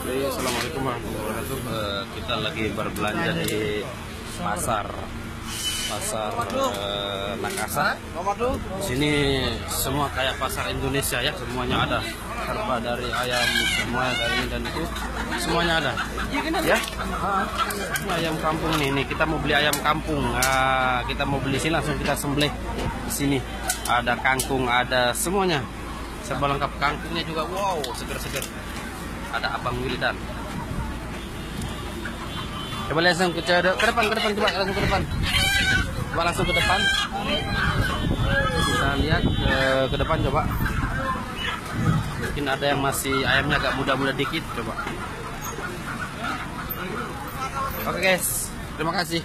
Assalamualaikum warahmatullahi wabarakatuh. Kita lagi berbelanja di pasar Nakasa. Di sini semua kayak pasar Indonesia ya, semuanya ada. Serba dari ayam, semua dari ini dan itu, semuanya ada. Ya, ini ayam kampung nih. Kita mau beli ayam kampung. Kita mau beli sini langsung kita sembelih di sini. Ada kangkung, ada semuanya. Serba lengkap, kangkungnya juga. Wow, seger-seger. Ada Abang Wildan. Coba langsung ke depan, coba langsung ke depan. Coba langsung ke depan. Kita lihat ke depan coba. Mungkin ada yang masih ayamnya agak muda-muda dikit, coba. Oke guys, terima kasih.